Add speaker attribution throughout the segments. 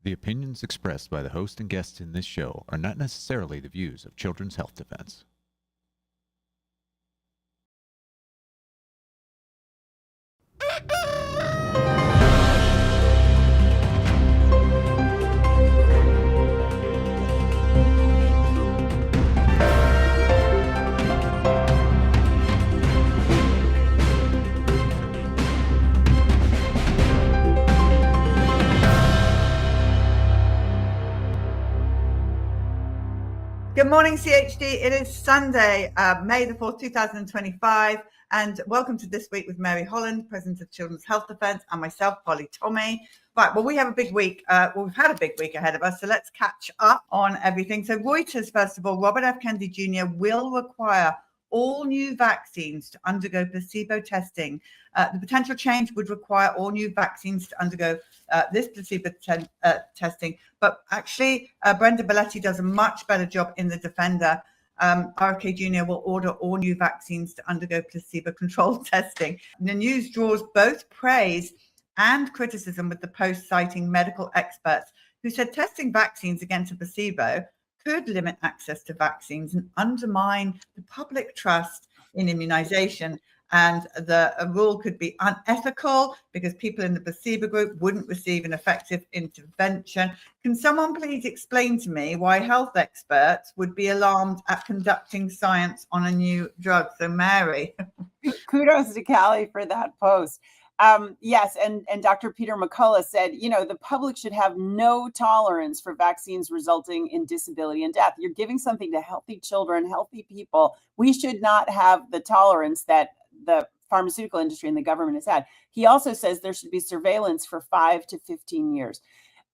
Speaker 1: The opinions expressed by the host and guests in this show are not necessarily the views of Children's Health Defense.
Speaker 2: Good morning, CHD. It is Sunday, May the 4th, 2025, and welcome to This Week with Mary Holland, President of Children's Health Defense, and myself, Polly Tommey. Right, well, we have a big week. We've had a big week ahead of us, so let's catch up on everything. So Reuters, first of all, Robert F. Kennedy Jr. will require all new vaccines to undergo placebo testing. The potential change would require all new vaccines to undergo this placebo testing. But actually, Brenda Belletti does a much better job in The Defender. RFK Jr. will order all new vaccines to undergo placebo-controlled testing. The news draws both praise and criticism, with the Post citing medical experts who said testing vaccines against a placebo could limit access to vaccines and undermine the public trust in immunization. And the rule could be unethical because people in the placebo group wouldn't receive an effective intervention. Can someone please explain to me why health experts would be alarmed at conducting science on a new drug? So, Mary.
Speaker 3: Kudos to Callie for that post. Yes, and Dr. Peter McCullough said, the public should have no tolerance for vaccines resulting in disability and death. You're giving something to healthy children, healthy people. We should not have the tolerance that the pharmaceutical industry and the government has had. He also says there should be surveillance for 5 to 15 years.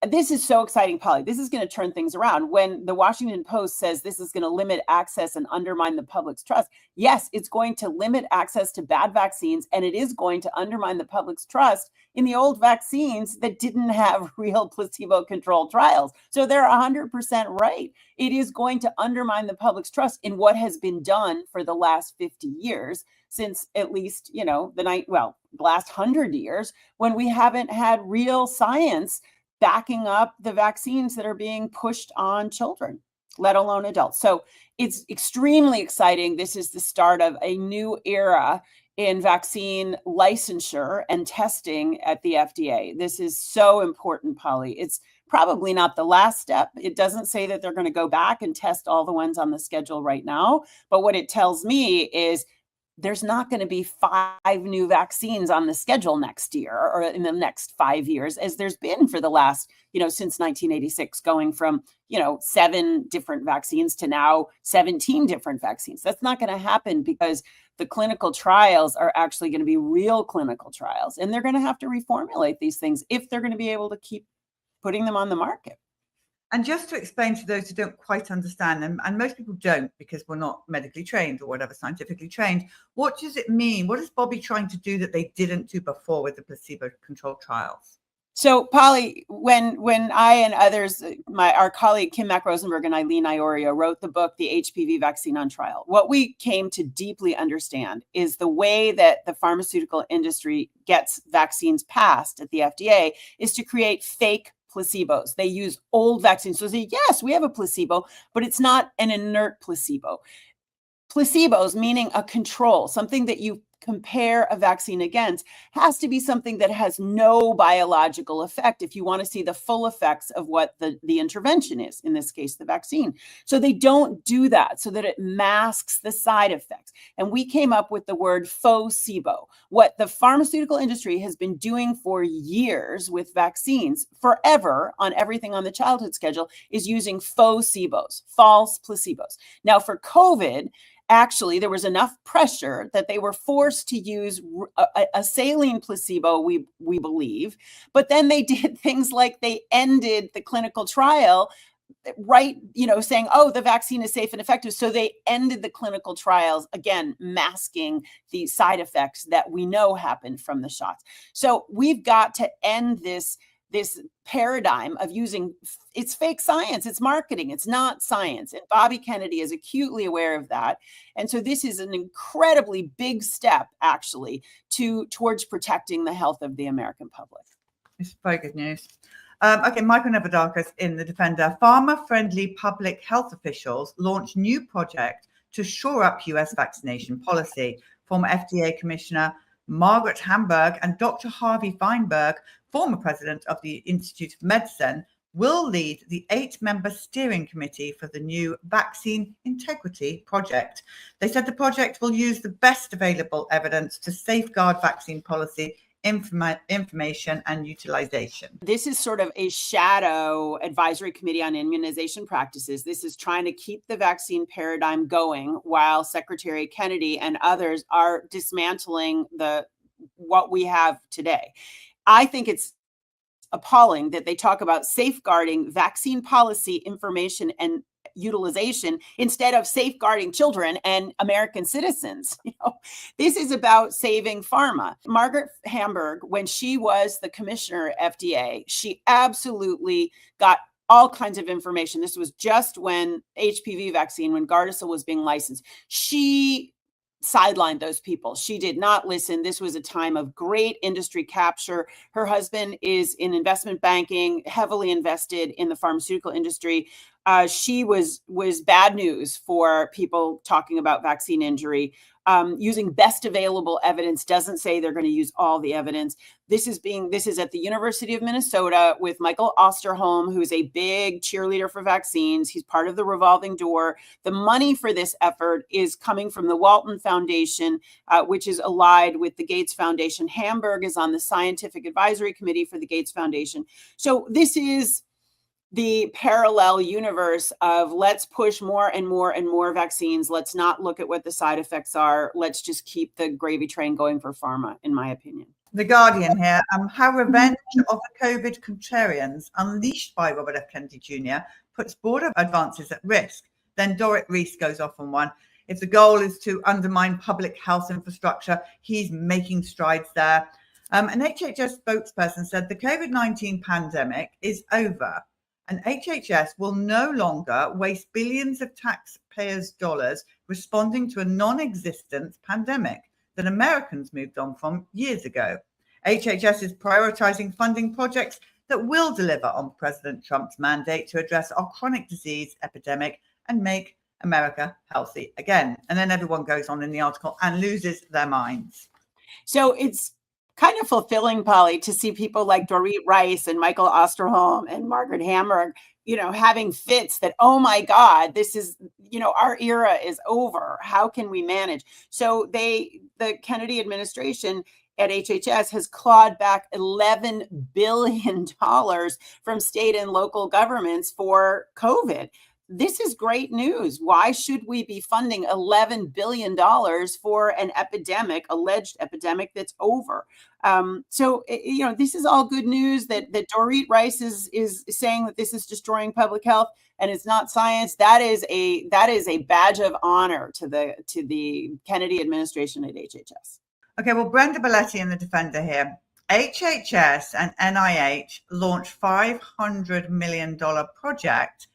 Speaker 3: This is so exciting, Polly. This is going to turn things around. When the Washington Post says this is going to limit access and undermine the public's trust, yes, it's going to limit access to bad vaccines, and it is going to undermine the public's trust in the old vaccines that didn't have real placebo-controlled trials. So they're 100% right. It is going to undermine the public's trust in what has been done for the last 50 years, since at least, the last 100 years, when we haven't had real science backing up the vaccines that are being pushed on children, let alone adults. So it's extremely exciting. This is the start of a new era in vaccine licensure and testing at the FDA. This is so important, Polly. It's probably not the last step. It doesn't say that they're going to go back and test all the ones on the schedule right now. But what it tells me is there's not going to be 5 new vaccines on the schedule next year or in the next 5 years, as there's been for the last, since 1986, going from, 7 different vaccines to now 17 different vaccines. That's not going to happen because the clinical trials are actually going to be real clinical trials, and they're going to have to reformulate these things if they're going to be able to keep putting them on the market.
Speaker 2: And just to explain to those who don't quite understand them, and most people don't because we're not medically trained or whatever, scientifically trained, what does it mean? What is Bobby trying to do that they didn't do before with the placebo-controlled trials?
Speaker 3: So, Polly, when I and others, our colleague Kim Mack-Rosenberg and Eileen Iorio wrote the book, The HPV Vaccine on Trial, what we came to deeply understand is the way that the pharmaceutical industry gets vaccines passed at the FDA is to create fake placebos. They use old vaccines. So they say, yes, we have a placebo, but it's not an inert placebo. Placebos, meaning a control, something that you compare a vaccine against, has to be something that has no biological effect if you want to see the full effects of what the intervention is, in this case, the vaccine. So they don't do that so that it masks the side effects. And we came up with the word faux-SIBO. What the pharmaceutical industry has been doing for years with vaccines, forever, on everything on the childhood schedule, is using faux-SIBOs, false placebos. Now, for COVID, actually, there was enough pressure that they were forced to use a saline placebo, we believe. But then they did things like they ended the clinical trial, right, saying, oh, the vaccine is safe and effective. So they ended the clinical trials, again, masking the side effects that we know happened from the shots. So we've got to end this paradigm of using, it's fake science, it's marketing, it's not science. And Bobby Kennedy is acutely aware of that. And so this is an incredibly big step, actually, towards protecting the health of the American public.
Speaker 2: It's very good news. Okay, Michael Nevadakis in The Defender. Farmer-friendly public health officials launch new project to shore up US vaccination policy. Former FDA Commissioner Margaret Hamburg and Dr. Harvey Feinberg, former president of the Institute of Medicine, will lead the 8-member steering committee for the new Vaccine Integrity Project. They said the project will use the best available evidence to safeguard vaccine policy, information and utilization.
Speaker 3: This is sort of a shadow advisory committee on immunization practices. This is trying to keep the vaccine paradigm going while Secretary Kennedy and others are dismantling what we have today. I think it's appalling that they talk about safeguarding vaccine policy, information and utilization instead of safeguarding children and American citizens. This is about saving pharma. Margaret Hamburg, when she was the commissioner at FDA, she absolutely got all kinds of information. This was just when HPV vaccine, when Gardasil was being licensed. She sidelined those people. She did not listen. This was a time of great industry capture. Her husband is in investment banking, heavily invested in the pharmaceutical industry. She was bad news for people talking about vaccine injury. Using best available evidence doesn't say they're going to use all the evidence. This is at the University of Minnesota with Michael Osterholm, who's a big cheerleader for vaccines. He's part of the revolving door. The money for this effort is coming from the Walton Foundation, which is allied with the Gates Foundation. Hamburg is on the scientific advisory committee for the Gates Foundation. So this is the parallel universe of let's push more and more and more vaccines. Let's not look at what the side effects are. Let's just keep the gravy train going for pharma, in my opinion.
Speaker 2: The Guardian here, how revenge of the COVID contrarians unleashed by Robert F. Kennedy Jr. puts border advances at risk. Then Dorrit Rees goes off on one. If the goal is to undermine public health infrastructure, he's making strides there. An HHS spokesperson said the COVID-19 pandemic is over. And HHS will no longer waste billions of taxpayers' dollars responding to a non-existent pandemic that Americans moved on from years ago. HHS is prioritizing funding projects that will deliver on President Trump's mandate to address our chronic disease epidemic and make America healthy again. And then everyone goes on in the article and loses their minds.
Speaker 3: So it's kind of fulfilling, Polly, to see people like Dorrit Rice and Michael Osterholm and Margaret Hamburg, having fits that, oh my God, this is, our era is over. How can we manage? So the Kennedy administration at HHS has clawed back $11 billion from state and local governments for COVID. This is great news. Why should we be funding $11 billion for an epidemic, alleged epidemic that's over? This is all good news that Dorrit Rice is saying that this is destroying public health and it's not science. That is a badge of honor to the Kennedy administration at HHS.
Speaker 2: Okay, well, Brenda Belletti in The Defender here. HHS and NIH launched $500 million project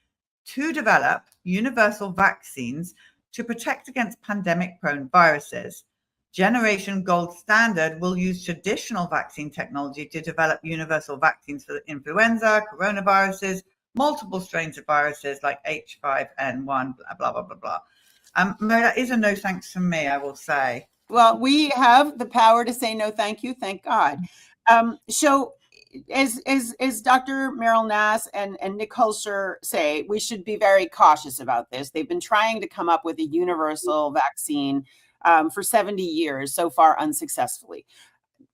Speaker 2: to develop universal vaccines to protect against pandemic-prone viruses. Generation Gold Standard will use traditional vaccine technology to develop universal vaccines for influenza, coronaviruses, multiple strains of viruses like H5N1, blah, blah, blah, blah. Mary, that is a no thanks from me, I will say.
Speaker 3: Well, we have the power to say no thank you, thank God. So as Dr. Meryl Nass and Nick Hulsher say, we should be very cautious about this. They've been trying to come up with a universal vaccine for 70 years, so far unsuccessfully.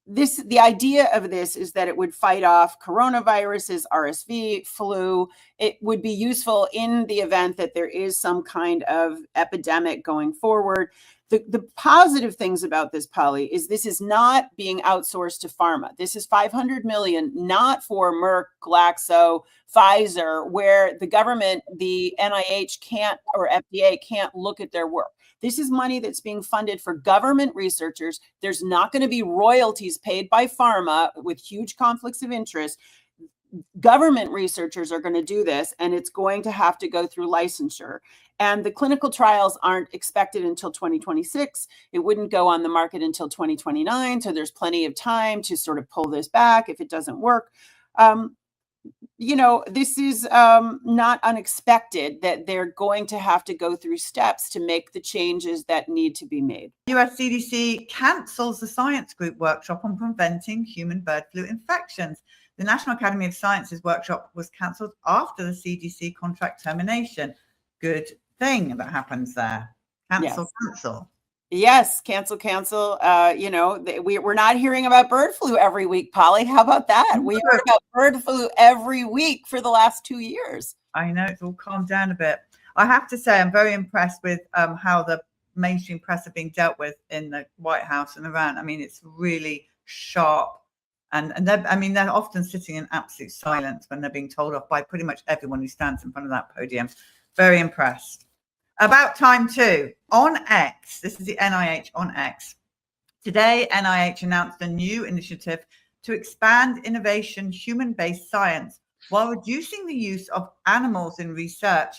Speaker 3: The idea of this is that it would fight off coronaviruses, RSV, flu. It would be useful in the event that there is some kind of epidemic going forward. The positive things about this, Polly, is this is not being outsourced to pharma. This is $500 million, not for Merck, Glaxo, Pfizer, where the government, the NIH can't, or FDA can't look at their work. This is money that's being funded for government researchers. There's not going to be royalties paid by pharma with huge conflicts of interest. Government researchers are going to do this, and it's going to have to go through licensure. And the clinical trials aren't expected until 2026. It wouldn't go on the market until 2029. So there's plenty of time to sort of pull this back if it doesn't work. this is not unexpected that they're going to have to go through steps to make the changes that need to be made.
Speaker 2: US CDC cancels the science group workshop on preventing human bird flu infections. The National Academy of Sciences workshop was cancelled after the CDC contract termination. Good thing that happens there. Cancel.
Speaker 3: Yes, cancel. We're not hearing about bird flu every week, Polly. How about that? We heard about bird flu every week for the last 2 years.
Speaker 2: I know, it's all calmed down a bit. I have to say, I'm very impressed with how the mainstream press are being dealt with in the White House and around. I mean, it's really sharp. And they're often sitting in absolute silence when they're being told off by pretty much everyone who stands in front of that podium. Very impressed. About time too. On X, this is the NIH on X. Today, NIH announced a new initiative to expand innovation, human-based science, while reducing the use of animals in research.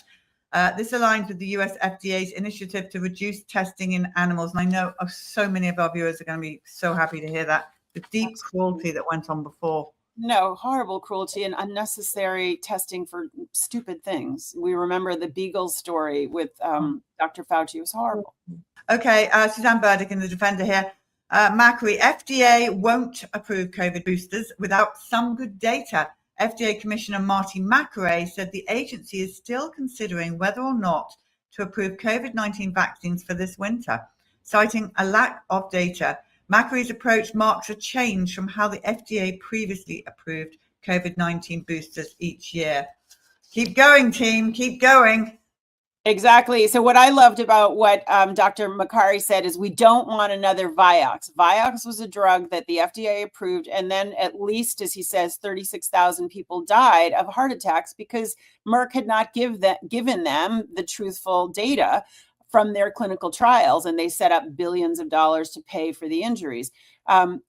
Speaker 2: This aligns with the US FDA's initiative to reduce testing in animals. And I know so many of our viewers are going to be so happy to hear that. The deep cruelty that went on before.
Speaker 3: No, horrible cruelty and unnecessary testing for stupid things. We remember the Beagle story with Dr. Fauci. It was horrible.
Speaker 2: Okay, Suzanne Burdick in the Defender here. Macri, FDA won't approve COVID boosters without some good data. FDA Commissioner Marty Makary said the agency is still considering whether or not to approve COVID-19 vaccines for this winter, citing a lack of data. Macary's approach marks a change from how the FDA previously approved COVID-19 boosters each year. Keep going, team. Keep going.
Speaker 3: Exactly. So what I loved about what Dr. Makary said is we don't want another Vioxx. Vioxx was a drug that the FDA approved, and then at least, as he says, 36,000 people died of heart attacks because Merck had not given them the truthful data from their clinical trials, and they set up billions of dollars to pay for the injuries.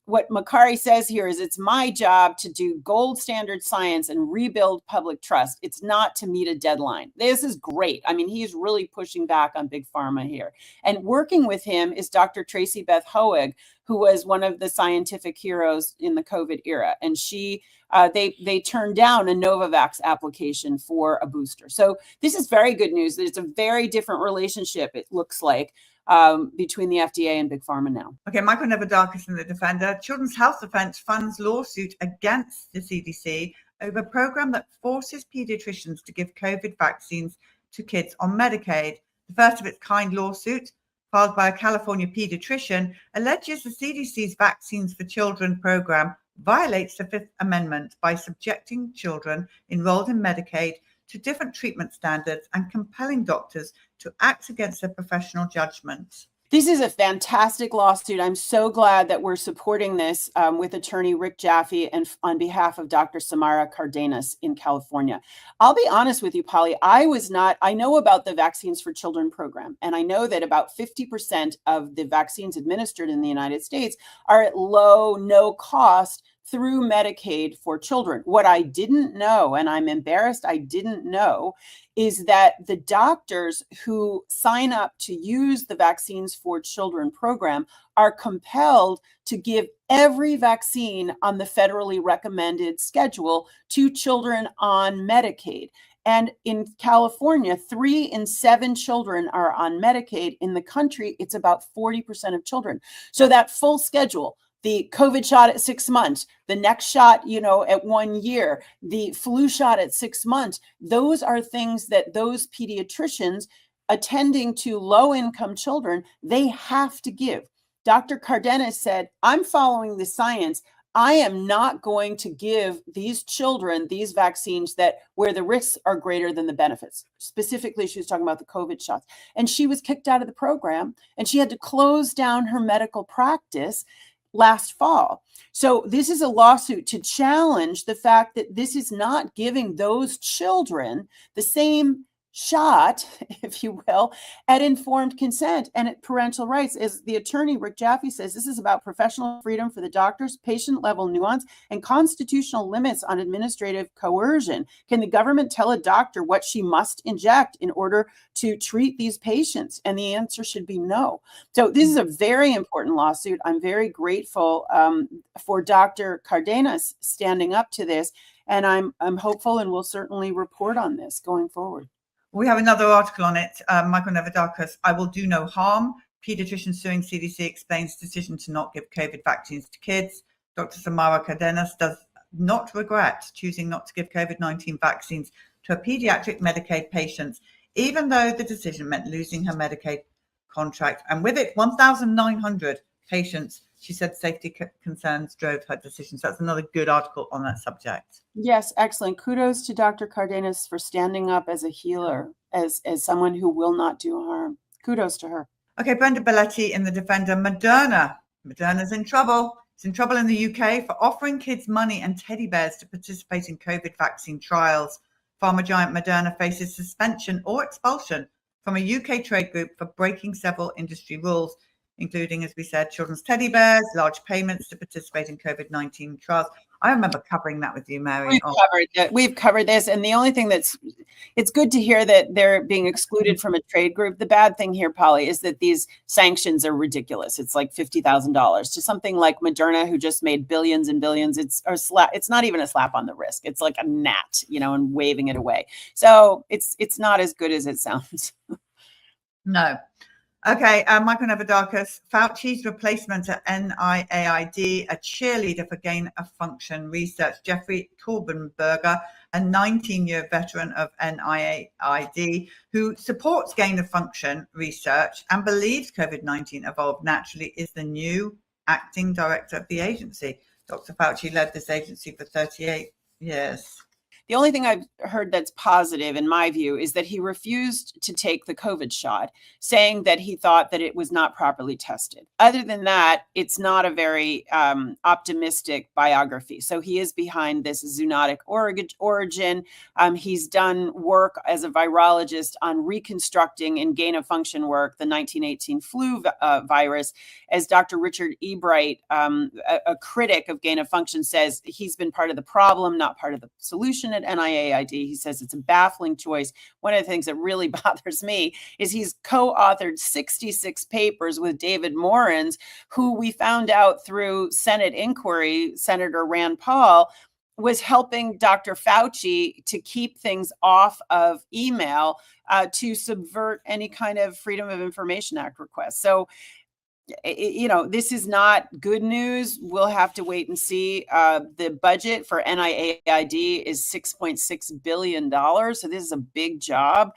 Speaker 3: What Makary says here is it's my job to do gold standard science and rebuild public trust. It's not to meet a deadline. This is great. I mean, he's really pushing back on Big Pharma here. And working with him is Dr. Tracy Beth Hoag, who was one of the scientific heroes in the COVID era. And they turned down a Novavax application for a booster. So this is very good news. It's a very different relationship, it looks like, between the FDA and Big Pharma now.
Speaker 2: Okay, Michael Neverdakis in the Defender. Children's Health Defense funds lawsuit against the CDC over a program that forces pediatricians to give COVID vaccines to kids on Medicaid. The first of its kind lawsuit, filed by a California pediatrician, alleges the CDC's Vaccines for Children program violates the Fifth Amendment by subjecting children enrolled in Medicaid to different treatment standards and compelling doctors to act against their professional judgment.
Speaker 3: This is a fantastic lawsuit. I'm so glad that we're supporting this with attorney Rick Jaffe and on behalf of Dr. Samara Cardenas in California. I'll be honest with you, Polly, I know about the Vaccines for Children program, and I know that about 50% of the vaccines administered in the United States are at low, no cost through Medicaid for children. What I didn't know, and I'm embarrassed I didn't know, is that the doctors who sign up to use the Vaccines for Children program are compelled to give every vaccine on the federally recommended schedule to children on Medicaid. And in California, 3 in 7 children are on Medicaid. In the country, it's about 40% of children. So that full schedule, the COVID shot at 6 months, the next shot, at 1 year, the flu shot at 6 months. Those are things that those pediatricians attending to low-income children, they have to give. Dr. Cardenas said, I'm following the science. I am not going to give these children these vaccines where the risks are greater than the benefits. Specifically, she was talking about the COVID shots. And she was kicked out of the program, and she had to close down her medical practice last fall. So this is a lawsuit to challenge the fact that this is not giving those children the same shot, if you will, at informed consent and at parental rights. As the attorney Rick Jaffe says, this is about professional freedom for the doctors, patient level nuance, and constitutional limits on administrative coercion. Can the government tell a doctor what she must inject in order to treat these patients? And the answer should be no. So this is a very important lawsuit. I'm very grateful for Dr. Cardenas standing up to this. And I'm hopeful, and we'll certainly report on this going forward.
Speaker 2: We have another article on it. Michael Nevadakis, I will do no harm. Pediatrician suing CDC explains decision to not give COVID vaccines to kids. Dr. Samara Cardenas does not regret choosing not to give COVID-19 vaccines to a pediatric Medicaid patient, even though the decision meant losing her Medicaid contract. And with it, 1,900 patients. She said safety concerns drove her decision. So that's another good article on that subject.
Speaker 3: Yes, excellent. Kudos to Dr. Cardenas for standing up as a healer, as someone who will not do harm. Kudos to her.
Speaker 2: Okay, Brenda Belletti in The Defender. Moderna's in trouble. It's in trouble in the UK for offering kids money and teddy bears to participate in COVID vaccine trials. Pharma giant Moderna faces suspension or expulsion from a UK trade group for breaking several industry rules, including, as we said, children's teddy bears, large payments to participate in COVID-19 trials. I remember covering that with you, Mary.
Speaker 3: We've covered this, and the only thing it's good to hear that they're being excluded from a trade group. The bad thing here, Polly, is that these sanctions are ridiculous. It's like $50,000 to something like Moderna, who just made billions and billions. It's not even a slap on the wrist. It's like a gnat, and waving it away. So it's not as good as it sounds.
Speaker 2: No. Okay, Michael Nevadakis, Fauci's replacement at NIAID, a cheerleader for gain-of-function research. Jeffrey Torbenberger, a 19-year veteran of NIAID, who supports gain-of-function research and believes COVID-19 evolved naturally, is the new acting director of the agency. Dr. Fauci led this agency for 38 years.
Speaker 3: The only thing I've heard that's positive, in my view, is that he refused to take the COVID shot, saying that he thought that it was not properly tested. Other than that, it's not a very optimistic biography. So he is behind this zoonotic origin. He's done work as a virologist on reconstructing in gain-of-function work the 1918 flu virus. As Dr. Richard Ebright, a critic of gain-of-function, says, he's been part of the problem, not part of the solution at NIAID. He says it's a baffling choice. One of the things that really bothers me is he's co-authored 66 papers with David Morans, who we found out through Senate inquiry, Senator Rand Paul was helping Dr. Fauci to keep things off of email to subvert any kind of Freedom of Information Act request. So this is not good news. We'll have to wait and see. The budget for NIAID is $6.6 billion. So this is a big job.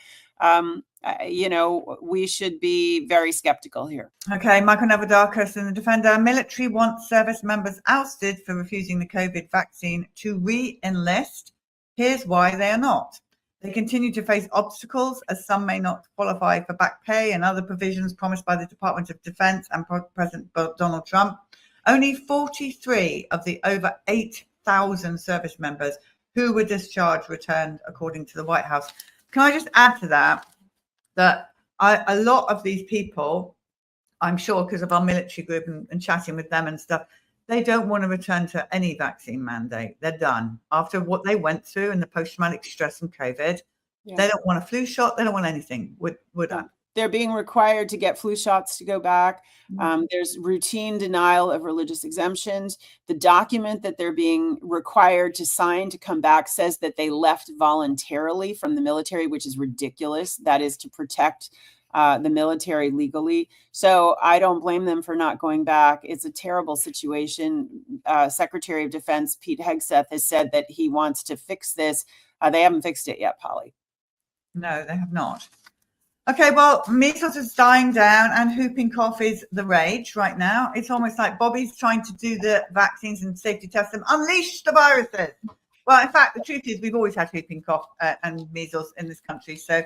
Speaker 3: We should be very skeptical here.
Speaker 2: Okay, Michael Nevadakis in The Defender. Military wants service members ousted for refusing the COVID vaccine to re-enlist. Here's why they are not. They continue to face obstacles, as some may not qualify for back pay and other provisions promised by the Department of Defense and President Donald Trump. Only 43 of the over 8,000 service members who were discharged returned, according to the White House. Can I just add to that a lot of these people, I'm sure because of our military group and chatting with them and stuff, they don't want to return to any vaccine mandate. They're done. After what they went through and the post-traumatic stress from COVID, They don't want a flu shot. They don't want anything. We're done.
Speaker 3: They're being required to get flu shots to go back. There's routine denial of religious exemptions. The document that they're being required to sign to come back says that they left voluntarily from the military, which is ridiculous. That is to protect the military legally. So I don't blame them for not going back. It's a terrible situation. Secretary of Defense Pete Hegseth has said that he wants to fix this. They haven't fixed it yet, Polly.
Speaker 2: No, they have not. Okay, well, measles is dying down and whooping cough is the rage right now. It's almost like Bobby's trying to do the vaccines and safety test them, unleash the viruses. Well, in fact, the truth is we've always had whooping cough and measles in this country. So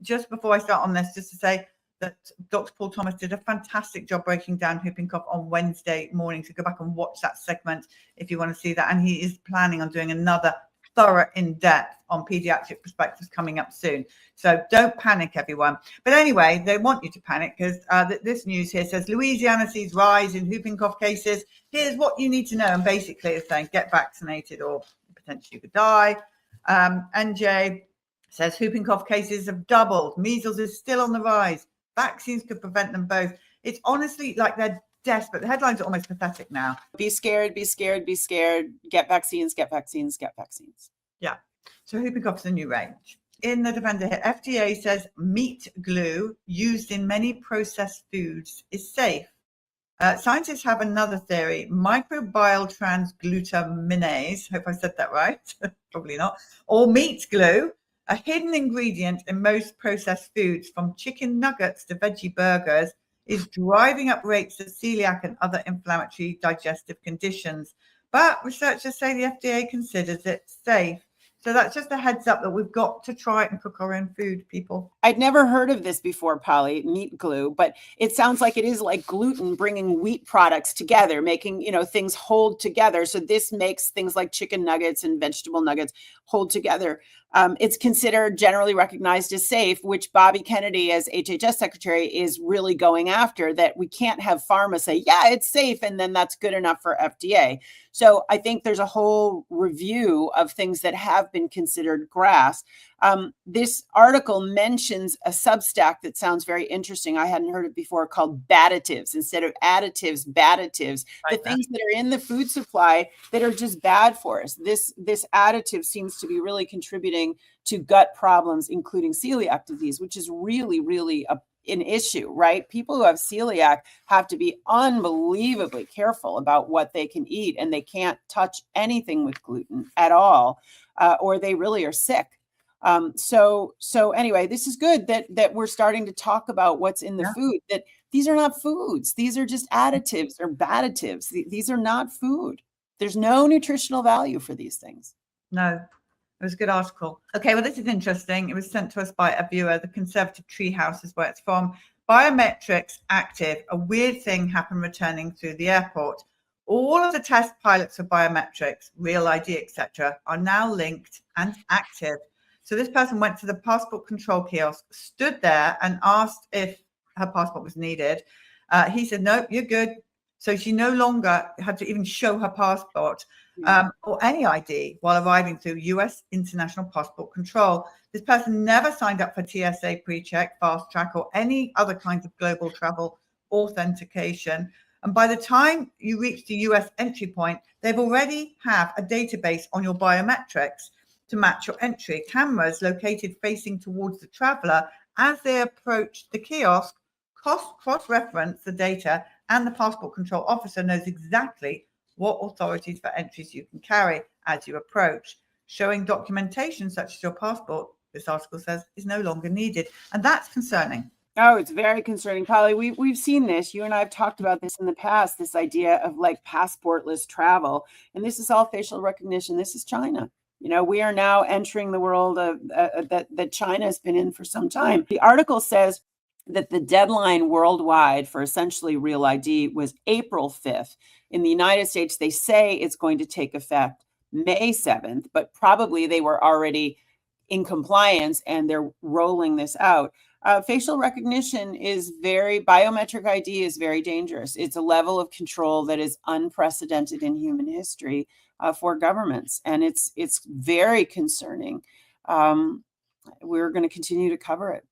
Speaker 2: just before I start on this, just to say that Dr. Paul Thomas did a fantastic job breaking down whooping cough on Wednesday morning. So go back and watch that segment if you want to see that. And he is planning on doing another thorough in-depth on pediatric perspectives coming up soon. So don't panic, everyone. But anyway, they want you to panic because this news here says Louisiana sees rise in whooping cough cases. Here's what you need to know. And basically it's saying get vaccinated or potentially you could die. NJ says whooping cough cases have doubled. Measles is still on the rise. Vaccines could prevent them both. It's honestly like they're desperate. The headlines are almost pathetic now.
Speaker 3: Be scared, be scared, be scared. Get vaccines, get vaccines, get vaccines.
Speaker 2: Yeah. So whooping cough is a new range. In the Defender here, FDA says meat glue used in many processed foods is safe. Scientists have another theory, microbial transglutaminase, hope I said that right, probably not, or meat glue, a hidden ingredient in most processed foods from chicken nuggets to veggie burgers, is driving up rates of celiac and other inflammatory digestive conditions. But researchers say the FDA considers it safe. So that's just a heads up that we've got to try and cook our own food, people.
Speaker 3: I'd never heard of this before, Polly, meat glue, but it sounds like it is like gluten bringing wheat products together, making, things hold together. So this makes things like chicken nuggets and vegetable nuggets hold together. It's considered generally recognized as safe, which Bobby Kennedy, as HHS secretary, is really going after, that we can't have pharma say, yeah, it's safe, and then that's good enough for FDA. So I think there's a whole review of things that have been considered grass. This article mentions a Substack that sounds very interesting. I hadn't heard it before, called Badditives. Instead of additives, badditives, the things that are in the food supply that are just bad for us. This additive seems to be really contributing to gut problems, including celiac disease, which is really, really an issue, right? People who have celiac have to be unbelievably careful about what they can eat, and they can't touch anything with gluten at all, or they really are sick. So anyway, this is good that we're starting to talk about what's in the food, that these are not foods. These are just additives or badditives. These are not food. There's no nutritional value for these things.
Speaker 2: No, it was a good article. Okay, well, this is interesting. It was sent to us by a viewer. The Conservative Treehouse is where it's from. Biometrics active. A weird thing happened returning through the airport. All of the test pilots for biometrics, Real ID, etc., are now linked and active. So this person went to the passport control kiosk, stood there and asked if her passport was needed. He said, no, you're good. So she no longer had to even show her passport or any ID while arriving through US International Passport Control. This person never signed up for TSA PreCheck, Fast Track, or any other kinds of global travel authentication. And by the time you reach the US entry point, they've already have a database on your biometrics to match your entry. Cameras located facing towards the traveler as they approach the kiosk cross-reference the data, and the passport control officer knows exactly what authorities for entries you can carry as you approach. Showing documentation such as your passport, this article says, is no longer needed. And that's concerning.
Speaker 3: Oh, it's very concerning, Polly. We've seen this. You and I have talked about this in the past, this idea of like passportless travel. And this is all facial recognition. This is China. We are now entering the world of that China has been in for some time. The article says that the deadline worldwide for essentially Real ID was April 5th. In the United States, they say it's going to take effect May 7th, but probably they were already in compliance and they're rolling this out. Facial recognition biometric ID is very dangerous. It's a level of control that is unprecedented in human history for governments. And it's very concerning. We're going to continue to cover it.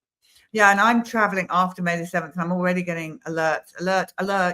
Speaker 2: Yeah, and I'm traveling after May the 7th, and I'm already getting alert.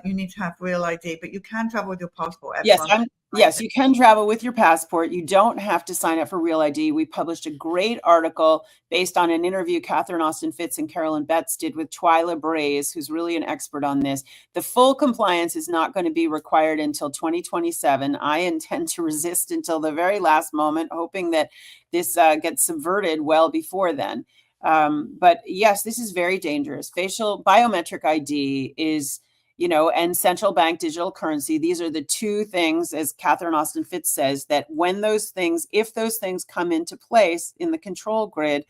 Speaker 2: You need to have Real ID, but you can travel with your passport.
Speaker 3: Yes, you can travel with your passport. You don't have to sign up for Real ID. We published a great article based on an interview Catherine Austin Fitz and Carolyn Betts did with Twyla Braze, who's really an expert on this. The full compliance is not going to be required until 2027. I intend to resist until the very last moment, hoping that this gets subverted well before then. But yes, this is very dangerous. Facial biometric ID is, and central bank digital currency. These are the two things, as Catherine Austin Fitz says, that if those things come into place in the control grid,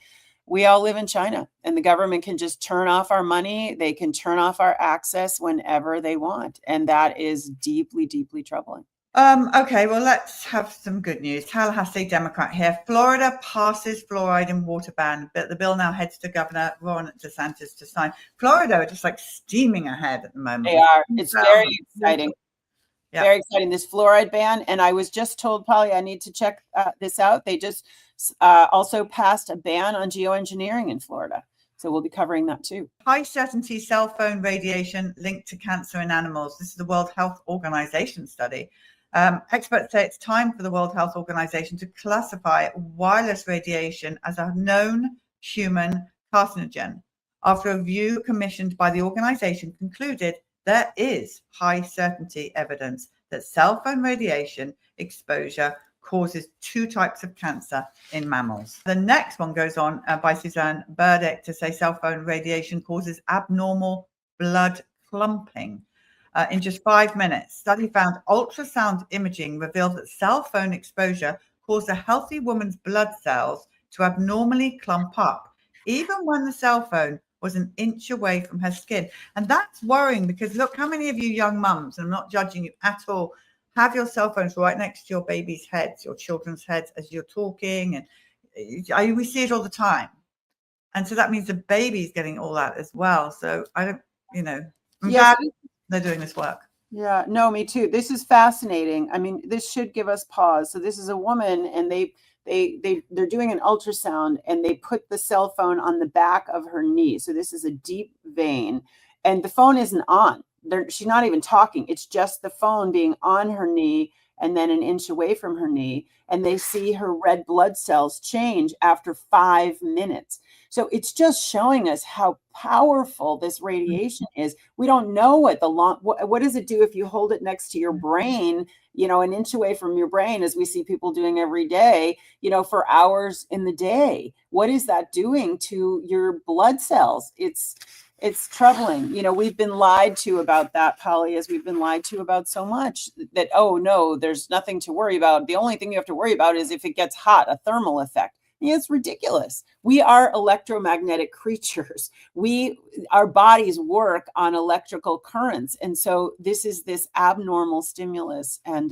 Speaker 3: we all live in China and the government can just turn off our money. They can turn off our access whenever they want. And that is deeply, deeply troubling.
Speaker 2: Okay, well, let's have some good news. Tallahassee Democrat here. Florida passes fluoride in water ban, but the bill now heads to Governor Ron DeSantis to sign. Florida are just like steaming ahead at the moment.
Speaker 3: They are. It's very exciting. Yeah. Very exciting, this fluoride ban. And I was just told, Polly, I need to check this out. They just also passed a ban on geoengineering in Florida. So we'll be covering that too.
Speaker 2: High certainty cell phone radiation linked to cancer in animals. This is the World Health Organization study. Experts say it's time for the World Health Organization to classify wireless radiation as a known human carcinogen. After a review commissioned by the organization concluded there is high certainty evidence that cell phone radiation exposure causes 2 types of cancer in mammals. The next one goes on by Suzanne Burdick to say cell phone radiation causes abnormal blood clumping. In just 5 minutes, study found ultrasound imaging revealed that cell phone exposure caused a healthy woman's blood cells to abnormally clump up, even when the cell phone was an inch away from her skin. And that's worrying because look how many of you young mums, and I'm not judging you at all, have your cell phones right next to your baby's heads, your children's heads as you're talking. And we see it all the time. And so that means the baby's getting all that as well. So I'm glad they're doing this work.
Speaker 3: Yeah, no, me too. This is fascinating. I mean, this should give us pause. So this is a woman and they're doing an ultrasound and they put the cell phone on the back of her knee. So this is a deep vein and the phone isn't on. She's not even talking. It's just the phone being on her knee and then an inch away from her knee. And they see her red blood cells change after 5 minutes. So it's just showing us how powerful this radiation is. We don't know what does it do if you hold it next to your brain, an inch away from your brain, as we see people doing every day, for hours in the day. What is that doing to your blood cells? It's troubling. We've been lied to about that, Polly, as we've been lied to about so much that, oh, no, there's nothing to worry about. The only thing you have to worry about is if it gets hot, a thermal effect. Yeah, it's ridiculous. We are electromagnetic creatures. Our bodies work on electrical currents. And so this is this abnormal stimulus. And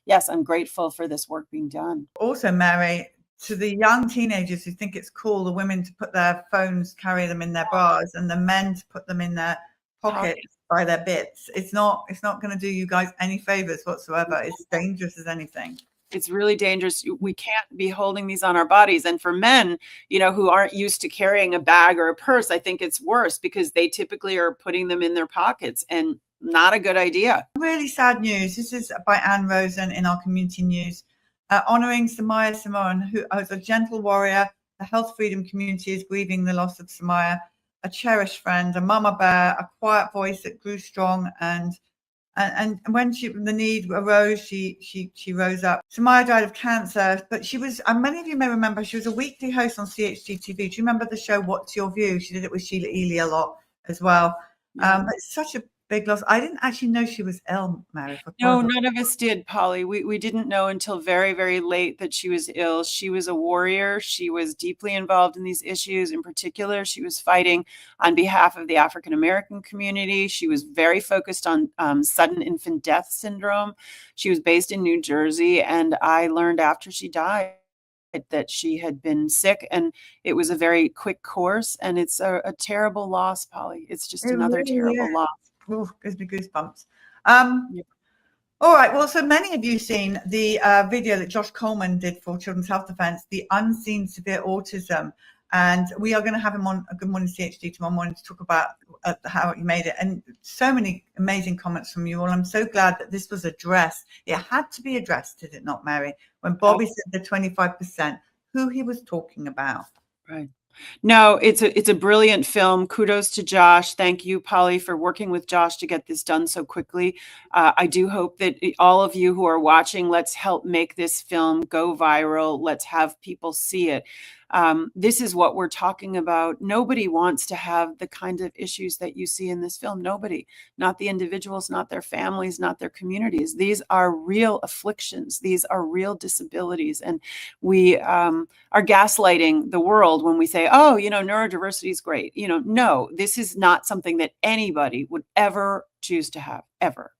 Speaker 3: yes, I'm grateful for this work being done.
Speaker 2: Also, Mary, to the young teenagers who think it's cool, the women to put their phones, carry them in their bras, and the men to put them in their pockets by their bits. It's not going to do you guys any favors whatsoever. It's dangerous as anything.
Speaker 3: It's really dangerous. We can't be holding these on our bodies. And for men, who aren't used to carrying a bag or a purse, I think it's worse because they typically are putting them in their pockets and not a good idea.
Speaker 2: Really sad news. This is by Anne Rosen in our community news. Honoring Samaya Simon, who was a gentle warrior. The health freedom community is grieving the loss of Samaya, a cherished friend, a mama bear, a quiet voice that grew strong. And when the need arose, she rose up. Samaya died of cancer, but she was, and many of you may remember, she was a weekly host on CHG TV. Do you remember the show What's Your View? She did it with Sheila Ely a lot as well. But it's such a big loss. I didn't actually know she was ill, Mary.
Speaker 3: No, none of us did, Polly. We didn't know until very, very late that she was ill. She was a warrior. She was deeply involved in these issues. In particular, she was fighting on behalf of the African American community. She was very focused on sudden infant death syndrome. She was based in New Jersey, and I learned after she died that she had been sick, and it was a very quick course, and it's a terrible loss, Polly. It's just another terrible loss.
Speaker 2: Oh, gives me goosebumps. All right. Well, so many of you seen the video that Josh Coleman did for Children's Health Defense, the unseen severe autism. And we are going to have him on a Good Morning CHD tomorrow morning to talk about how he made it. And so many amazing comments from you all. I'm so glad that this was addressed. It had to be addressed, did it not, Mary? When Bobby said the 25%, who he was talking about.
Speaker 3: Right. No, it's a brilliant film. Kudos to Josh. Thank you, Polly, for working with Josh to get this done so quickly. I do hope that all of you who are watching, let's help make this film go viral. Let's have people see it. This is what we're talking about. Nobody wants to have the kind of issues that you see in this film. Nobody, not the individuals, not their families, not their communities. These are real afflictions. These are real disabilities. And we are gaslighting the world when we say, oh, neurodiversity is great. No, this is not something that anybody would ever choose to have, ever.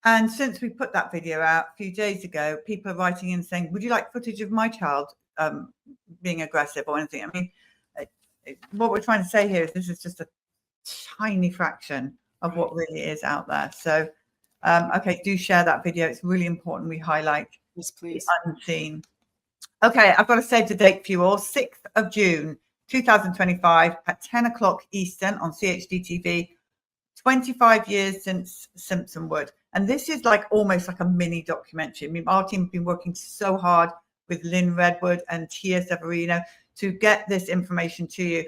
Speaker 2: And since we put that video out a few days ago, people are writing in saying, would you like footage of my child being aggressive or anything? I mean, what we're trying to say here is this is just a tiny fraction of what really is out there. So, okay, do share that video. It's really important we highlight
Speaker 3: yes, please.
Speaker 2: The unseen. Okay, I've got to save the date for you all. 6th of June 2025 at 10 o'clock Eastern on CHD TV. 25 years since Simpson Wood. And this is like almost like a mini documentary. I mean, our team have been working so hard with Lynn Redwood and Tia Severino to get this information to you.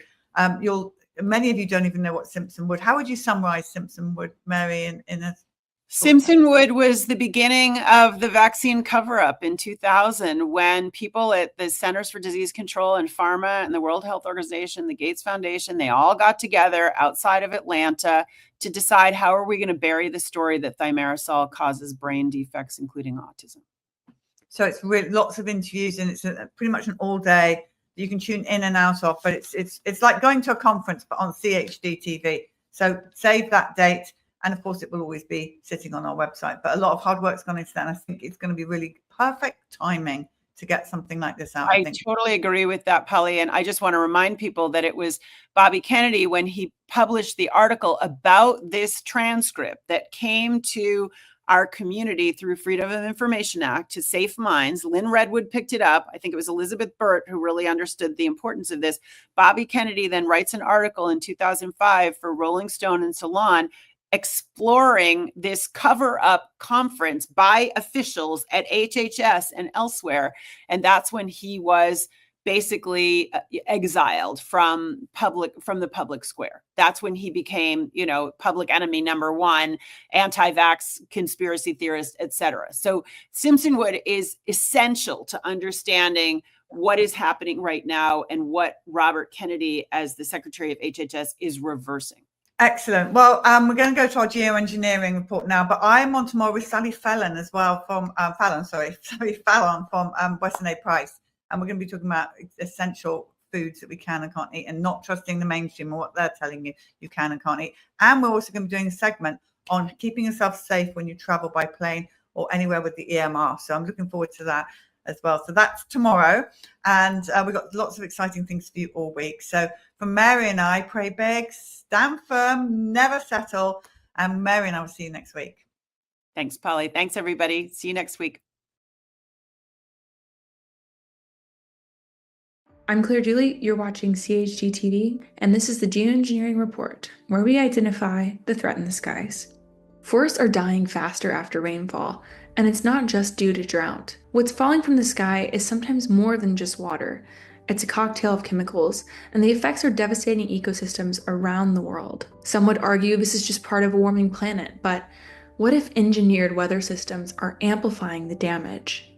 Speaker 2: Many of you don't even know what Simpson Wood. How would you summarize Simpson Wood, Mary, in a
Speaker 3: Simpson Wood was the beginning of the vaccine cover-up in 2000 when people at the Centers for Disease Control and Pharma and the World Health Organization, the Gates Foundation, they all got together outside of Atlanta to decide how are we going to bury the story that thimerosal causes brain defects, including autism.
Speaker 2: So it's really lots of interviews, and it's pretty much an all day. You can tune in and out of, but it's like going to a conference, but on CHD TV. So save that date. And of course, it will always be sitting on our website. But a lot of hard work's gone into that. And I think it's going to be really perfect timing to get something like this out.
Speaker 3: I totally agree with that, Polly. And I just want to remind people that it was Bobby Kennedy, when he published the article about this transcript that came to our community through Freedom of Information Act to Safe Minds. Lynn Redwood picked it up. I think it was Elizabeth Burt who really understood the importance of this. Bobby Kennedy then writes an article in 2005 for Rolling Stone and Salon exploring this cover-up conference by officials at HHS and elsewhere. And that's when he was basically exiled from the public square. That's when he became, public enemy number one, anti-vax conspiracy theorist, etc. So Simpson Wood is essential to understanding what is happening right now and what Robert Kennedy, as the Secretary of HHS, is reversing.
Speaker 2: Excellent. Well, we're going to go to our geoengineering report now, but I'm on tomorrow with Sally Fallon as well from Sally Fallon from Weston A. Price. And we're going to be talking about essential foods that we can and can't eat, and not trusting the mainstream or what they're telling you you can and can't eat. And we're also going to be doing a segment on keeping yourself safe when you travel by plane or anywhere with the EMR. So I'm looking forward to that as well. So that's tomorrow. And we've got lots of exciting things for you all week. So from Mary and I, pray big, stand firm, never settle. And Mary and I will see you next week.
Speaker 3: Thanks, Polly. Thanks, everybody. See you next week.
Speaker 4: I'm Claire Dooley, you're watching CHG TV, and this is the Geoengineering Report, where we identify the threat in the skies. Forests are dying faster after rainfall, and it's not just due to drought. What's falling from the sky is sometimes more than just water. It's a cocktail of chemicals, and the effects are devastating ecosystems around the world. Some would argue this is just part of a warming planet, but what if engineered weather systems are amplifying the damage?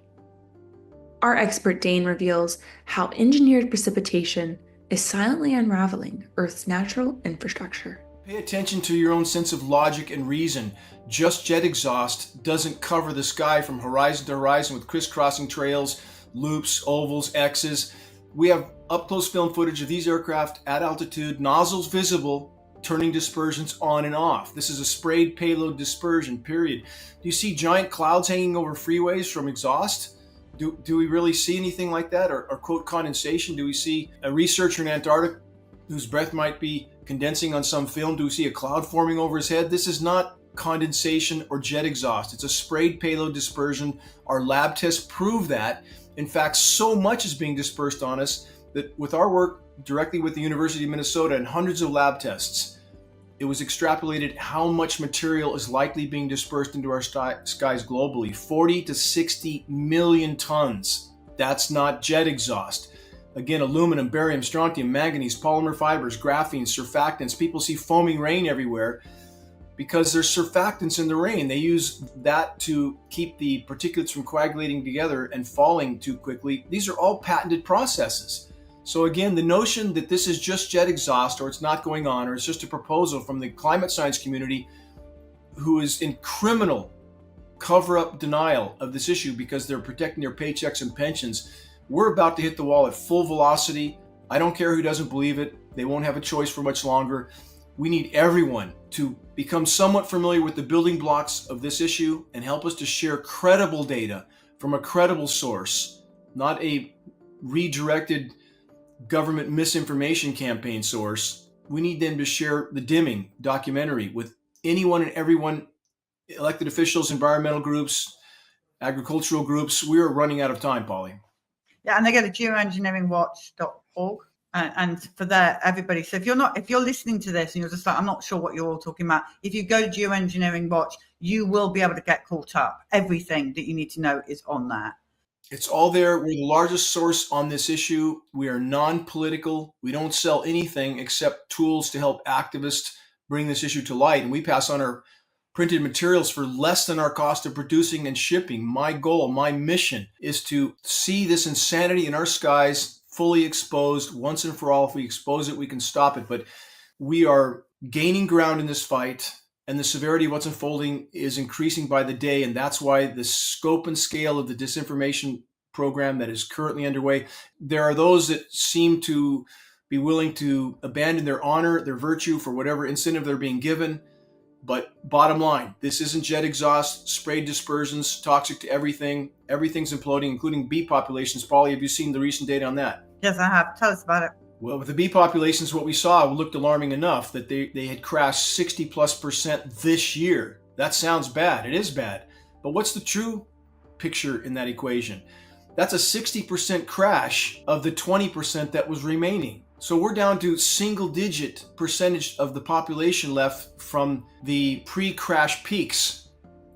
Speaker 4: Our expert Dane reveals how engineered precipitation is silently unraveling Earth's natural infrastructure.
Speaker 5: Pay attention to your own sense of logic and reason. Just jet exhaust doesn't cover the sky from horizon to horizon with crisscrossing trails, loops, ovals, X's. We have up-close film footage of these aircraft at altitude, nozzles visible, turning dispersions on and off. This is a sprayed payload dispersion, period. Do you see giant clouds hanging over freeways from exhaust? Do we really see anything like that? Or quote condensation? Do we see a researcher in Antarctica whose breath might be condensing on some film? Do we see a cloud forming over his head? This is not condensation or jet exhaust. It's a sprayed payload dispersion. Our lab tests prove that. In fact, so much is being dispersed on us that with our work directly with the University of Minnesota and hundreds of lab tests, it was extrapolated how much material is likely being dispersed into our skies globally. 40 to 60 million tons. That's not jet exhaust. Again, aluminum, barium, strontium, manganese, polymer fibers, graphene, surfactants. People see foaming rain everywhere because there's surfactants in the rain. They use that to keep the particulates from coagulating together and falling too quickly. These are all patented processes. So again, the notion that this is just jet exhaust or it's not going on or it's just a proposal from the climate science community who is in criminal cover-up denial of this issue because they're protecting their paychecks and pensions, we're about to hit the wall at full velocity. I don't care who doesn't believe it. They won't have a choice for much longer. We need everyone to become somewhat familiar with the building blocks of this issue and help us to share credible data from a credible source, not a redirected government misinformation campaign source. We need them to share the Dimming documentary with anyone and everyone, elected officials, environmental groups, agricultural groups. We are running out of time, Polly.
Speaker 2: Yeah, and they go to geoengineeringwatch.org. And for that, everybody. So if you're listening to this and you're just like, I'm not sure what you're all talking about, if you go to Geoengineering Watch, you will be able to get caught up. Everything that you need to know is on that.
Speaker 5: It's all there. We're the largest source on this issue. We are non-political. We don't sell anything except tools to help activists bring this issue to light. And we pass on our printed materials for less than our cost of producing and shipping. My goal, my mission is to see this insanity in our skies fully exposed once and for all. If we expose it, we can stop it. But we are gaining ground in this fight, and the severity of what's unfolding is increasing by the day. And that's why the scope and scale of the disinformation program that is currently underway, there are those that seem to be willing to abandon their honor, their virtue for whatever incentive they're being given. But bottom line, this isn't jet exhaust, sprayed dispersions, toxic to everything. Everything's imploding, including bee populations. Polly, have you seen the recent data on that?
Speaker 2: Yes, I have. Tell us about it.
Speaker 5: Well, with the bee populations, what we saw looked alarming enough that they had crashed 60+% this year. That sounds bad. It is bad. But what's the true picture in that equation? That's a 60% crash of the 20% that was remaining. So we're down to single-digit percentage of the population left from the pre-crash peaks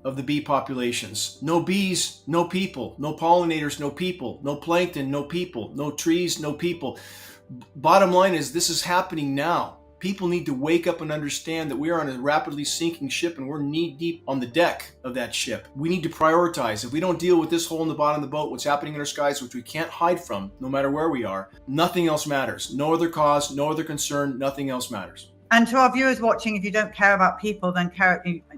Speaker 5: of the bee populations. No bees, no people. No pollinators, no people. No plankton, no people. No trees, no people. Bottom line is, this is happening now. People need to wake up and understand that we are on a rapidly sinking ship and we're knee deep on the deck of that ship. We need to prioritize. If we don't deal with this hole in the bottom of the boat, what's happening in our skies, which we can't hide from, no matter where we are, nothing else matters. No other cause, no other concern, nothing else matters.
Speaker 2: And to our viewers watching, if you don't care about people, then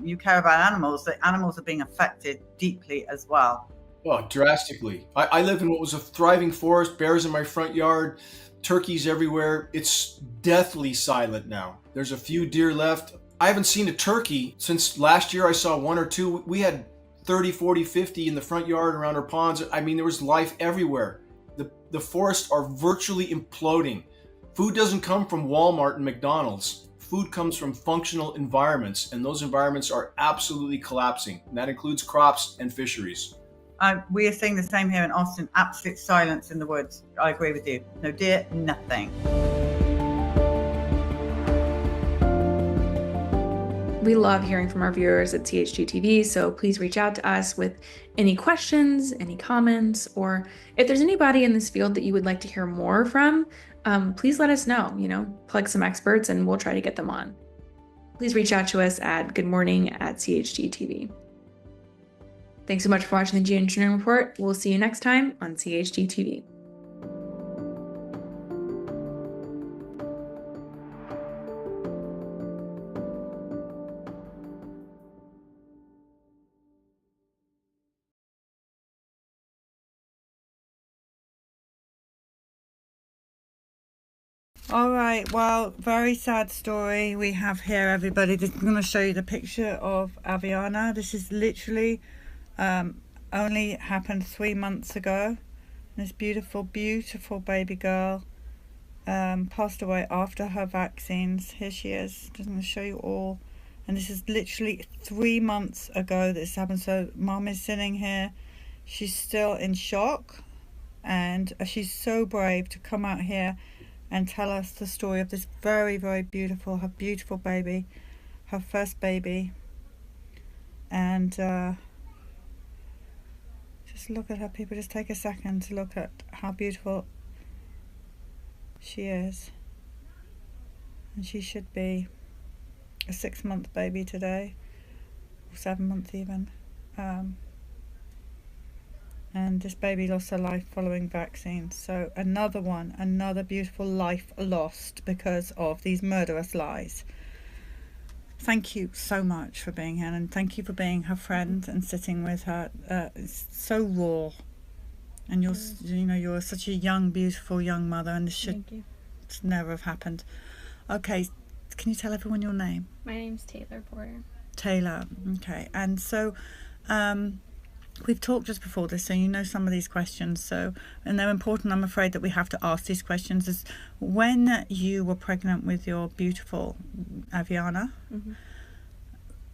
Speaker 2: you care about animals. The animals are being affected deeply as well.
Speaker 5: Oh, drastically. I live in what was a thriving forest, bears in my front yard, turkeys everywhere. It's deathly silent now. There's a few deer left. I haven't seen a turkey since last year. I saw one or two. We had 30, 40, 50 in the front yard around our ponds. I mean, there was life everywhere. The forests are virtually imploding. Food doesn't come from Walmart and McDonald's. Food comes from functional environments, and those environments are absolutely collapsing. And that includes crops and fisheries.
Speaker 2: We are seeing the same here in Austin. Absolute silence in the woods. I agree with you. No deer, nothing.
Speaker 4: We love hearing from our viewers at CHGTV, so please reach out to us with any questions, any comments, or if there's anybody in this field that you would like to hear more from, please let us know. Plug some experts and we'll try to get them on. Please reach out to us at goodmorning@CHGTV. Thanks so much for watching the Geoengineering Report. We'll see you next time on CHGTV.
Speaker 2: All right, well, very sad story we have here, everybody. I'm going to show you the picture of Aviana. This is literally only happened 3 months ago. This beautiful, beautiful baby girl passed away after her vaccines. Here she is. I'm going to show you all. And this is literally 3 months ago that this happened. So Mom is sitting here. She's still in shock. And she's so brave to come out here and tell us the story of this very, very beautiful, her beautiful baby, her first baby. And just look at her, people. Just take a second to look at how beautiful she is. And she should be a 6-month baby today, or 7 months even. And this baby lost her life following vaccines. So another beautiful life lost because of these murderous lies. Thank you so much for being here, and thank you for being her friend and sitting with her. It's so raw, and you're such a young, beautiful young mother, and this should never have happened. Okay, can you tell everyone your name?
Speaker 6: My name's Taylor Porter.
Speaker 2: Taylor. Okay, and so we've talked just before this, so you know some of these questions. And they're important. I'm afraid that we have to ask these questions. Is when you were pregnant with your beautiful Aviana,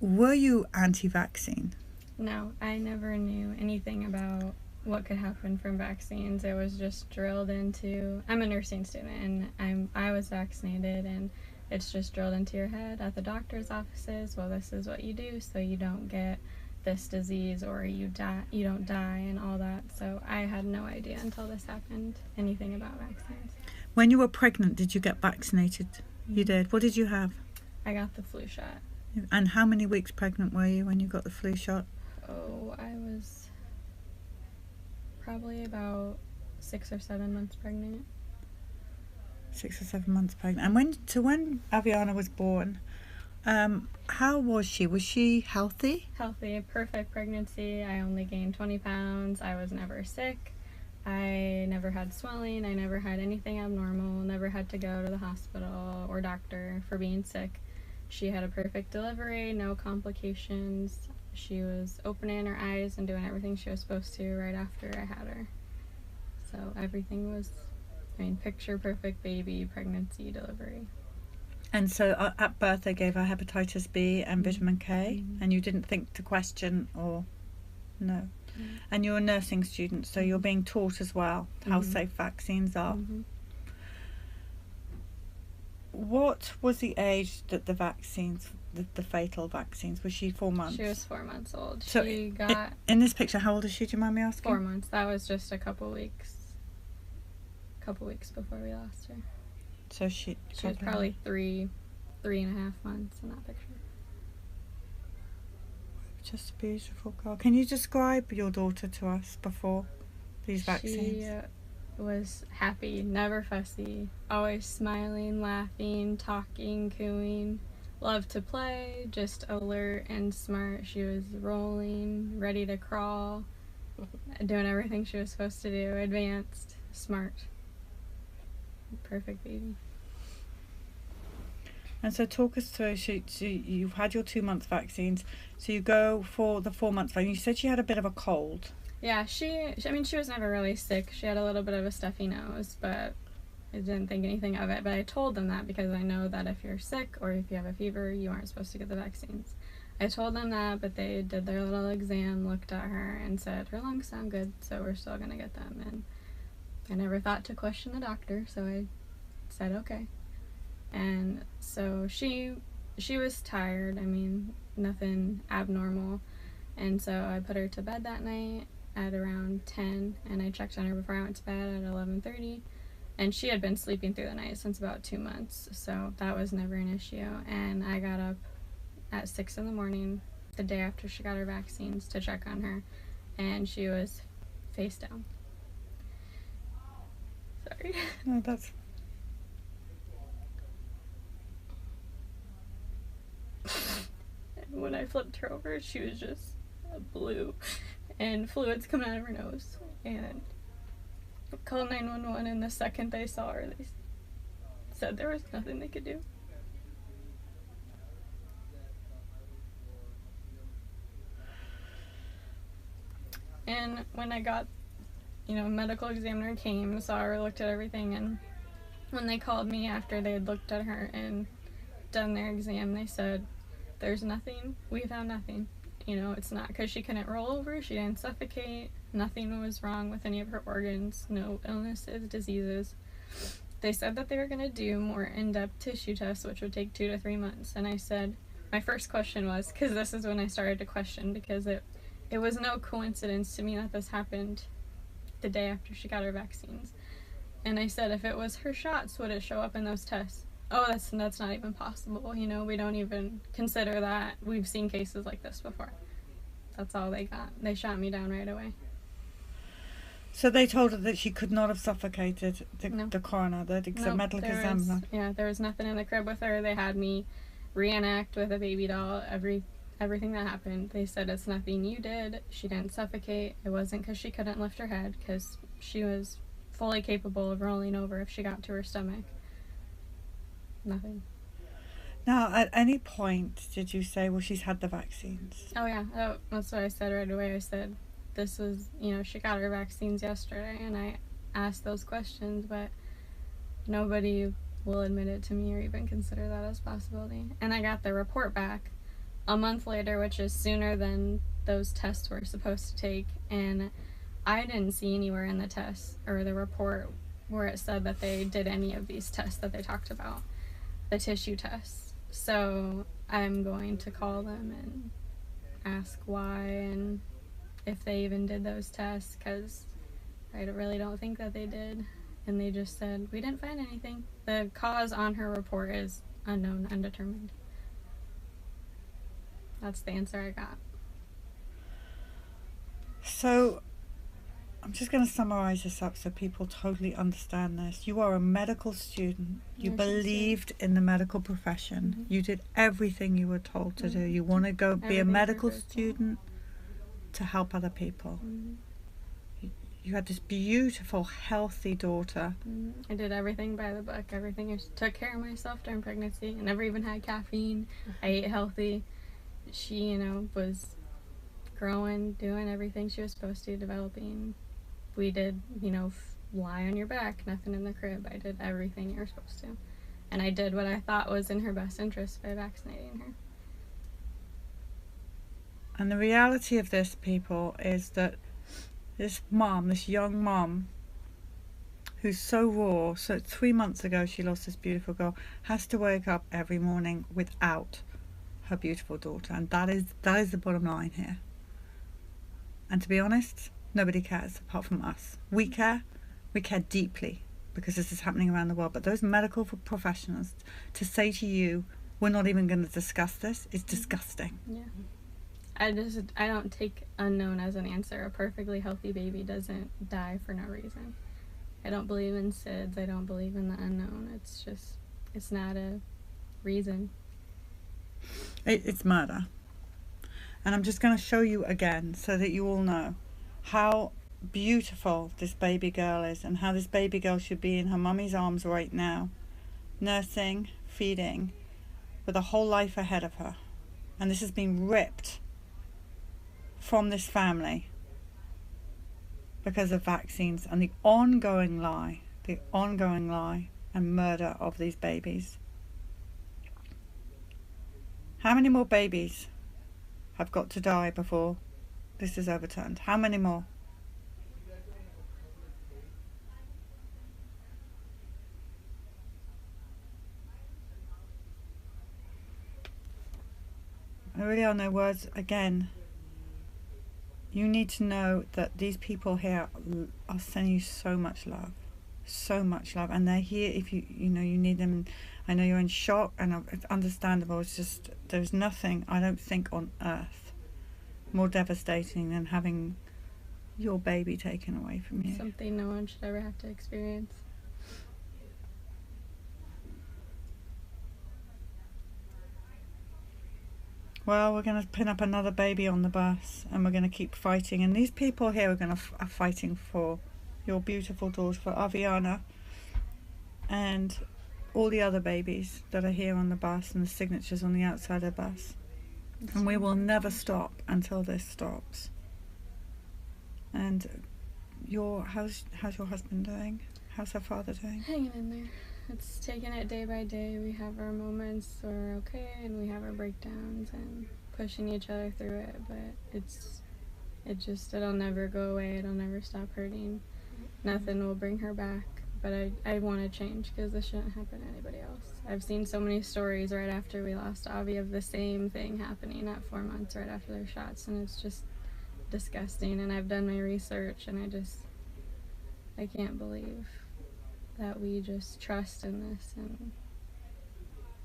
Speaker 2: were you anti-vaccine?
Speaker 6: No, I never knew anything about what could happen from vaccines. It was just drilled into, I'm a nursing student and I was vaccinated, and it's just drilled into your head at the doctor's offices. Well, this is what you do so you don't get this disease or you don't die and all that. So I had no idea until this happened anything about vaccines.
Speaker 2: When you were pregnant, did you get vaccinated? You did. What did you have?
Speaker 6: I got the flu shot.
Speaker 2: And how many weeks pregnant were you when you got the flu shot?
Speaker 6: Oh, I was probably about 6 or 7 months pregnant.
Speaker 2: 6 or 7 months pregnant. And when Aviana was born, how was she? Was she healthy?
Speaker 6: Healthy, perfect pregnancy. I only gained 20 pounds. I was never sick. I never had swelling. I never had anything abnormal. Never had to go to the hospital or doctor for being sick. She had a perfect delivery, no complications. She was opening her eyes and doing everything she was supposed to right after I had her. So everything was, picture perfect baby, pregnancy, delivery.
Speaker 2: And so at birth they gave her hepatitis B and vitamin K, and you didn't think to question or no. And you're a nursing student, so you're being taught as well how safe vaccines are. What was the age that the vaccines, the fatal vaccines, was she 4 months?
Speaker 6: She was 4 months old.
Speaker 2: So
Speaker 6: she got
Speaker 2: in this picture, how old is she? Do you mind me asking?
Speaker 6: 4 months. That was just a couple weeks before we lost her.
Speaker 2: So she
Speaker 6: was probably 3.5 months in that picture.
Speaker 2: Just a beautiful girl. Can you describe your daughter to us before these vaccines?
Speaker 6: She was happy, never fussy, always smiling, laughing, talking, cooing, loved to play, just alert and smart. She was rolling, ready to crawl, doing everything she was supposed to do, advanced, smart. Perfect baby.
Speaker 2: And so talk us through, so you've had your 2 month vaccines, so you go for the 4 month vaccine. You said she had a bit of a cold.
Speaker 6: Yeah, she was never really sick. She had a little bit of a stuffy nose, but I didn't think anything of it. But I told them that because I know that if you're sick or if you have a fever, you aren't supposed to get the vaccines. I told them that, but they did their little exam, looked at her, and said, her lungs sound good, so we're still going to get them. And I never thought to question the doctor, so I said okay. And so she was tired, nothing abnormal. And so I put her to bed that night at around 10, and I checked on her before I went to bed at 11:30. And she had been sleeping through the night since about 2 months, so that was never an issue. And I got up at 6 in the morning, the day after she got her vaccines, to check on her, and she was face down. Sorry.
Speaker 2: No, that's...
Speaker 6: When I flipped her over, she was just blue and fluids coming out of her nose. And called 911, and the second they saw her, they said there was nothing they could do. And when I got, medical examiner came, saw her, looked at everything, and when they called me after they had looked at her and done their exam, they said, there's nothing, we found nothing. It's not because she couldn't roll over, she didn't suffocate, nothing was wrong with any of her organs, no illnesses, diseases. They said that they were going to do more in-depth tissue tests, which would take 2 to 3 months. And I said, my first question was, because this is when I started to question, because it was no coincidence to me that this happened the day after she got her vaccines. And I said, if it was her shots, would it show up in those tests? Oh, that's not even possible. We don't even consider that. We've seen cases like this before. That's all they got. They shot me down right away.
Speaker 2: So they told her that she could not have suffocated
Speaker 6: No.
Speaker 2: the coroner, the
Speaker 6: No,
Speaker 2: medical examiner.
Speaker 6: there was nothing in the crib with her. They had me reenact with a baby doll everything that happened. They said it's nothing you did. She didn't suffocate. It wasn't because she couldn't lift her head, because she was fully capable of rolling over if she got to her stomach. Nothing.
Speaker 2: Now, at any point did you say, well, she's had the vaccines?
Speaker 6: Oh yeah, that's what I said right away. I said, this was, she got her vaccines yesterday, and I asked those questions, but nobody will admit it to me or even consider that as a possibility. And I got the report back a month later, which is sooner than those tests were supposed to take, and I didn't see anywhere in the test or the report where it said that they did any of these tests that they talked about, the tissue tests. So I'm going to call them and ask why and if they even did those tests, because I really don't think that they did. And they just said, we didn't find anything. The cause on her report is unknown, undetermined. That's the answer I got.
Speaker 2: So I'm just going to summarize this up so people totally understand this. You are a medical student. You believed in the medical profession.
Speaker 6: Mm-hmm.
Speaker 2: You did everything you were told to do. You want to go be a
Speaker 6: Everything
Speaker 2: medical
Speaker 6: for good.
Speaker 2: student to help other people.
Speaker 6: Mm-hmm.
Speaker 2: You had this beautiful, healthy daughter.
Speaker 6: I did everything by the book. Everything. I took care of myself during pregnancy. I never even had caffeine. I ate healthy. She, was growing, doing everything she was supposed to, developing. We did, lie on your back, nothing in the crib. I did everything you were supposed to. And I did what I thought was in her best interest by vaccinating her.
Speaker 2: And the reality of this, people, is that this mom, this young mom, who's so raw, so 3 months ago she lost this beautiful girl, has to wake up every morning without her beautiful daughter. And that is the bottom line here. And to be honest, nobody cares apart from us. We care deeply because this is happening around the world. But those medical professionals, to say to you, we're not even going to discuss this, is disgusting.
Speaker 6: Yeah. I don't take unknown as an answer. A perfectly healthy baby doesn't die for no reason. I don't believe in SIDS. I don't believe in the unknown. It's not a reason.
Speaker 2: It's murder. And I'm just going to show you again so that you all know how beautiful this baby girl is and how this baby girl should be in her mummy's arms right now, nursing, feeding, with a whole life ahead of her. And this has been ripped from this family because of vaccines and the ongoing lie and murder of these babies. How many more babies have got to die before this is overturned? How many more? I really are no words. Again, you need to know that these people here are sending you so much love, and they're here if you need them. I know you're in shock, and it's understandable. It's just there's nothing, I don't think, on earth more devastating than having your baby taken away from you.
Speaker 6: Something no one should ever have to experience.
Speaker 2: Well, we're going to pin up another baby on the bus, and we're going to keep fighting. And these people here are fighting for your beautiful daughter, for Aviana, and all the other babies that are here on the bus, and the signatures on the outside of the bus. And we will never stop until this stops. And how's your husband doing? How's her father doing?
Speaker 6: Hanging in there. It's taking it day by day. We have our moments where we're okay, and we have our breakdowns and pushing each other through it, but it'll never go away. It'll never stop hurting. Nothing will bring her back, but I want to change because this shouldn't happen to anybody else. I've seen so many stories right after we lost Avi of the same thing happening at 4 months right after their shots, and it's just disgusting. And I've done my research, and I can't believe that we just trust in this, and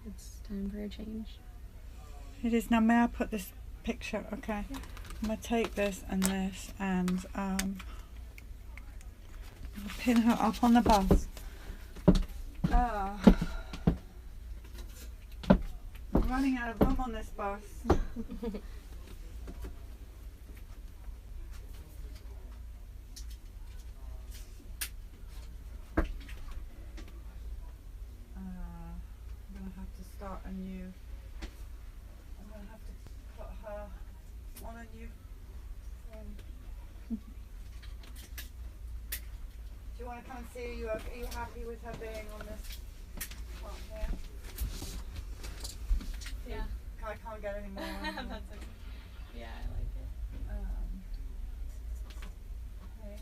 Speaker 6: it's time for a change.
Speaker 2: It is. Now, may I put this picture? Okay.
Speaker 6: Yeah.
Speaker 2: I'm going to take this and this, and pin her up on the bus. I'm running out of room on this bus. Start anew. I'm going to have to put her on a new thing. Do you want to come and see? Are you happy with her being on this one here?
Speaker 6: Yeah.
Speaker 2: I can't get any more.
Speaker 6: That's okay. Yeah, I like it.
Speaker 2: Okay.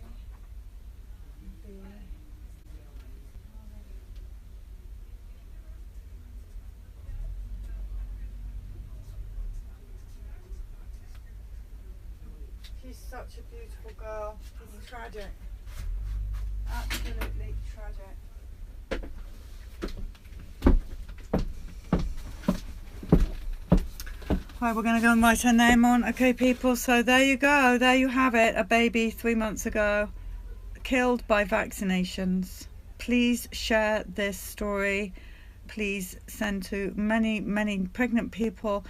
Speaker 2: She's such a beautiful girl. It's tragic. Absolutely tragic. Right, we're going to go and write her name on. Okay, people, so there you go. There you have it. A baby 3 months ago killed by vaccinations. Please share this story. Please send to many, many pregnant people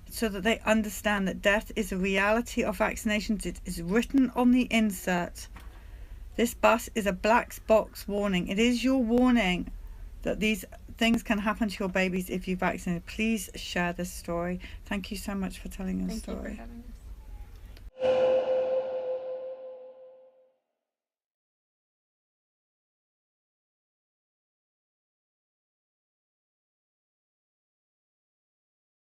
Speaker 2: so that they understand that death is a reality of vaccinations. It is written on the insert. This bus is a black box warning. It is your warning that these things can happen to your babies if you vaccinate. Please share this story. Thank you so much for telling your
Speaker 6: Thank you
Speaker 2: story.
Speaker 6: for having us.